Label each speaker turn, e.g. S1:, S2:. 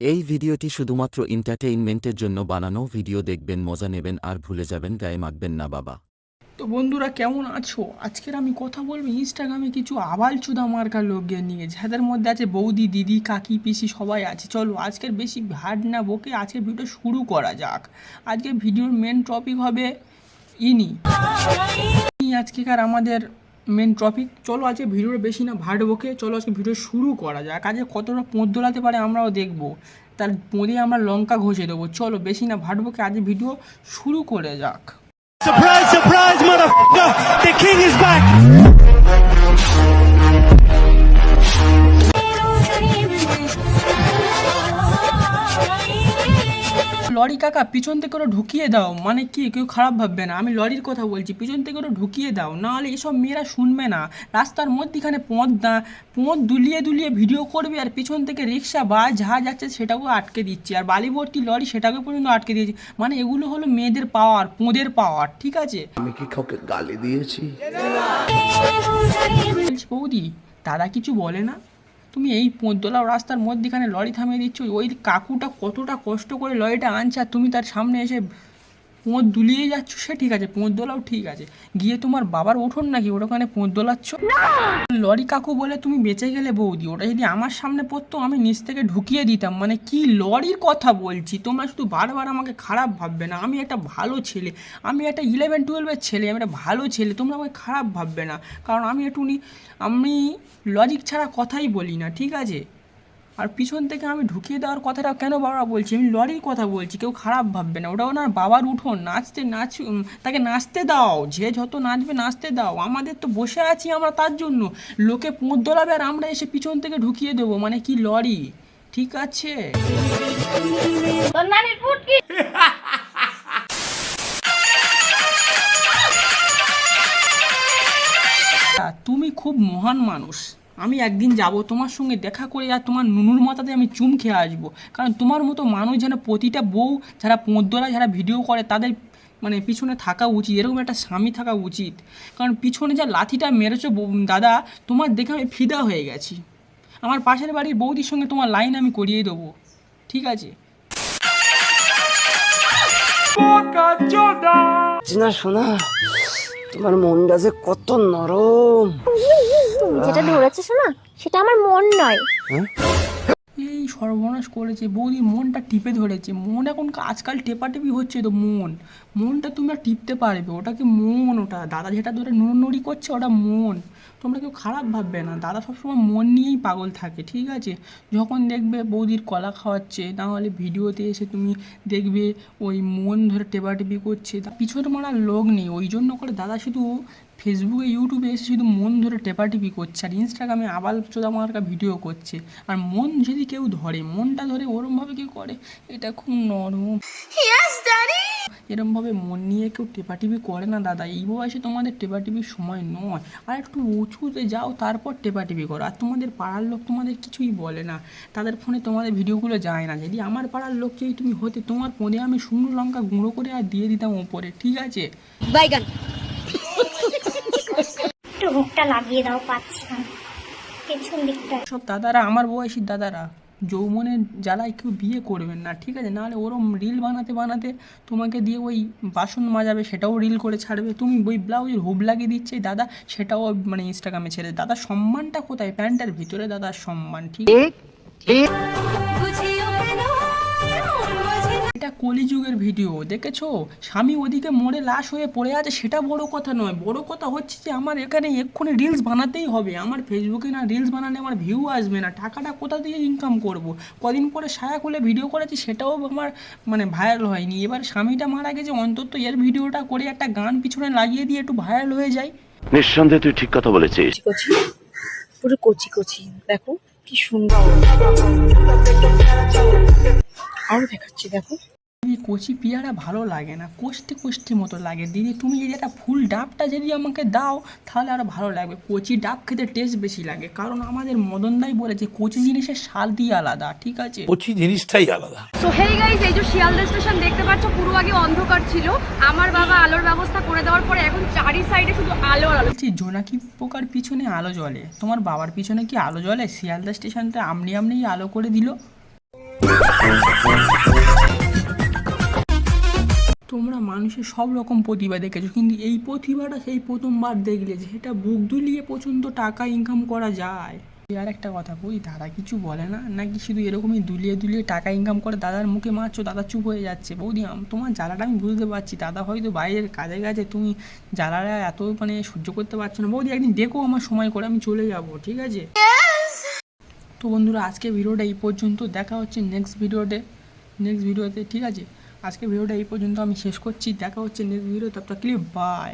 S1: এই ভিডিওটি শুধুমাত্র এন্টারটেইনমেন্টের জন্য বানানো। ভিডিও দেখবেন, মজা নেবেন আর ভুলে যাবেন, গায়ে মাখবেন না বাবা।
S2: তো বন্ধুরা কেমন আছো? আজকের আমি কথা বলবো ইনস্টাগ্রামে কিছু আবালচোদা মার্কা লোকদের নিয়ে, যাদের মধ্যে আছে বৌদি, দিদি, কাকি, পিসি সবাই আছে। চলো আজকের বেশি ভাট না বকে আজকের ভিডিও শুরু করা যাক। আজকের ভিডিওর মেন টপিক হবে ইনি আজকেকার আমাদের মেন টপিক। চলো আজকে ভিডিওটা বেশি না ভাট বকে চলো আজকে ভিডিও শুরু করা যাক। আজকে কতটা পোঁত দোলাতে পারে আমরাও দেখবো, তার পোঁদে আমরা লঙ্কা ঘষে দেবো। চলো বেশি না ভাট বকে আজকে ভিডিও শুরু করে যাক।
S3: Surprise, surprise, motherfucker! The king is back!
S2: Lorry কাকা পিছন থেকে ওরা ঢুকিয়ে দাও, মানে কি কেউ খারাপ ভাববে না, আমি লরির কথা বলছি। পিছন থেকে ওরা ঢুকিয়ে দাও, নাহলে এসব মেয়েরা শুনবে না। রাস্তার মধ্যেখানে পোঁত দুলিয়ে দুলিয়ে ভিডিও করবে, আর পিছন থেকে রিক্সা বা যা যাচ্ছে সেটাকেও আটকে দিচ্ছে, আর বালিভর্তি লরি সেটাকে পর্যন্ত আটকে দিয়েছে। মানে এগুলো হলো মেয়েদের পাওয়ার, পোঁদের পাওয়ার, ঠিক আছে?
S4: আমি কি কাউকে গালি দিয়েছি?
S2: বৌদি, দাদা কিছু বলে না? তুমি এই পোঁতদোলা রাস্তার মধ্যেখানে লরি থামিয়ে দিচ্ছ। ওই কাকুটা কতটা কষ্ট করে লরিটা আনছে, আর তুমি তার সামনে এসে পোঁত দুলিয়ে যাচ্ছ। সে ঠিক আছে, পোঁত দোলাও ঠিক আছে, গিয়ে তোমার বাবার উঠোন নাকি ওখানে পোঁত দোলাচ্ছ? লরি কাকু বলে তুমি বেঁচে গেলে বৌদি। ওটা যদি আমার সামনে পড়তো আমি নিচ থেকে ঢুকিয়ে দিতাম। মানে কি লরির কথা বলছি, তোমরা শুধু বারবার আমাকে খারাপ ভাববে না। আমি একটা ভালো ছেলে, আমি একটা 11-12-এর ছেলে, আমি একটা ভালো ছেলে, তোমরা আমাকে খারাপ ভাববে না। কারণ আমি লজিক ছাড়া কথাই বলি না, ঠিক আছে? আর পিছন থেকে আমি ঢুকিয়ে দেওয়ার কথাটা কেন বাবা বলছি, আমি লরির কথা বলছি, কেউ খারাপ ভাববে না। ওটা ওনার বাবার উঠোন, তাকে নাচতে দাও, যে যত নাচবে নাচতে দাও। আমাদের তো বসে আছি আমরা তার জন্য, লোকে পোঁত দোলাবে আর আমরা এসে পিছন থেকে ঢুকিয়ে দেবো। মানে কি লরি, ঠিক আছে? তুমি খুব মহান মানুষ। আমি একদিন যাব তোমার সঙ্গে দেখা করে, আর তোমার নুনুর মাথাতে আমি চুম খেয়ে আসবো। কারণ তোমার মতো মানুষ যেন প্রতিটা বউ যারা পোঁতদোলা যারা ভিডিও করে তাদের মানে পিছনে থাকা উচিত, এরকম একটা স্বামী থাকা উচিত। কারণ পিছনে যা লাথিটা মেরেছো দাদা, তোমার দেখে আমি ফিদা হয়ে গেছি। আমার পাশের বাড়ির বৌদির সঙ্গে তোমার লাইন আমি করিয়ে দেবো, ঠিক আছে?
S4: না শোনা, তোমার মনটা যে কত নরম।
S5: তুমি যেটা ধরেছো শোনা, সেটা আমার মন নয়।
S2: এই সর্বনাশ করেছে বৌদি, মনটা টিপে ধরেছে। মন এখন আজকাল টেপাটেপি হচ্ছে তো, মনটা তোমরা টিপতে পারবে, ওটাকে মন। ওটা দাদা যেটা ধরে নুড়ি করছে ওটা মন। তোমরা কেউ খারাপ ভাববে না, দাদা সবসময় মন নিয়েই পাগল থাকে, ঠিক আছে? যখন দেখবে বৌদির কলা খাওয়াচ্ছে, না হলে ভিডিওতে এসে তুমি দেখবে ওই মন ধরে টেপাটেপি করছে, পিছনে মারার লোক নেই, ওই জন্য করে দাদা শুধু ফেসবুকে ইউটিউবে এসে শুধু মন ধরে টেপাটিপি করছে, আর ইনস্টাগ্রামে আবাল চোদা মার্কা ভিডিও করছে। আর মন যদি কেউ ধরে, মনটা ধরে ওরমভাবে কেউ করে, এটা খুব নরম। এরমভাবে মন নিয়ে কেউ টেপাটিপি করে না দাদা। এই বয়সে তোমাদের টেপাটিপির সময় নয়। আর একটু উঁচুতে যাও, তারপর টেপাটিপি করো। আর তোমাদের পাড়ার লোক তোমাদের কিছুই বলে না, তাদের ফোনে তোমাদের ভিডিওগুলো যায় না। যদি আমার পাড়ার লোক যদি তুমি হতে, তোমার ফোনে আমি শুকনো লঙ্কা গুঁড়ো করে আর দিয়ে দিতাম ওপরে, ঠিক আছে?
S5: বাইগান একটু হুকটা লাগিয়ে দাও, পাচ্ছি না পেছন দিকটা।
S2: সব দাদারা, আমার বয়সী দাদারা, যৌবনের জ্বালায় কেউ বিয়ে করবেন না, ঠিক আছে? নাহলে ওরম রিল বানাতে বানাতে তোমাকে দিয়ে ওই বাসন মাজাবে, সেটাও রিল করে ছাড়বে। তুমি ওই ব্লাউজের হুব লাগিয়ে দিচ্ছে দাদা, সেটাও মানে ইনস্টাগ্রামে ছেড়ে। দাদার সম্মানটা কোথায়? প্যান্টের ভিতরে দাদার সম্মান, ঠিক? এটা কলিযুগের ভিডিও, দেখেছো? স্বামী ওদিকে মরে লাশ হয়ে পড়ে আছে, সেটা বড় কথা নয়। বড় কথা হচ্ছে যে আমার এখানে এক্ষুনি রিলস বানাতেই হবে। আমার ফেসবুকে না রিলস বানালে আমার ভিউ আসবে না, টাকাটা কোথা দিয়ে ইনকাম করব? কদিন পরে সায়া খুলে ভিডিও করেছি, সেটাও আমার মানে ভাইরাল হয়নি। এবার স্বামীটা মারা গেছে, অন্তত এর ভিডিওটা করে একটা গান পিছনে লাগিয়ে দিয়ে একটু ভাইরাল হয়ে যায়।
S6: নিঃসন্দেহে তুই ঠিক কথা বলেছিস।
S7: কচি পুরো কচি কচি, দেখো কি সুন্দর। আরো দেখাচ্ছি, দেখো।
S2: এই কচি পেয়ারা ভালো লাগে না, কষ্টি কষ্টি মতো লাগে। দিদি তুমি যদি একটা ফুল ডাবটা যদি আমাকে দাও তাহলে আরও ভালো লাগবে। কচি ডাব খেতে টেস্ট বেশি লাগে, কারণ আমাদের মদনদাই বলেছে কচি জিনিসের স্বাদই আলাদা, ঠিক আছে?
S3: কচি জিনিসটাই আলাদা।
S8: তো হেই গাইস, এই যে শিয়ালদা স্টেশন দেখতে পাচ্ছ, পুরো আগে অন্ধকার ছিল। আমার বাবা আলোর ব্যবস্থা করে দেওয়ার পরে এখন চারি সাইডে শুধু আলো আর আলো।
S2: জোনাকি পোকার পিছনে আলো জ্বলে, তোমার বাবার পিছনে কি আলো জ্বলে? শিয়ালদা স্টেশনটা আমনি আমনিই আলো করে দিল। তোমরা মানুষের সব রকম প্রতিভা দেখেছো, কিন্তু এই প্রতিভাটা সেই প্রথমবার দেখলে যে সেটা বুক দুলিয়ে পর্যন্ত টাকা ইনকাম করা যায়। আর একটা কথা বলি, দাদা কিছু বলে না নাকি শুধু এরকমই দুলিয়ে দুলিয়ে টাকা ইনকাম করে দাদার মুখে মারছো, দাদা চুপ হয়ে যাচ্ছে? বৌদি তোমার জ্বালাটা আমি বুঝতে পারছি, দাদা হয়তো বাইরের কাজে গেছে, তুমি জ্বালাটা এত মানে সহ্য করতে পারছো না। বৌদি একদিন দেখো আমার সময় করে, আমি চলে যাব, ঠিক আছে? তো বন্ধুরা আজকে ভিডিওটা এই পর্যন্ত, দেখা হচ্ছে নেক্সট ভিডিওতে, ঠিক আছে? আজকে ভিডিওটা এই পর্যন্ত আমি শেষ করছি, দেখা হচ্ছে নেক্সট ভিডিও, তব তক के लिए বাই।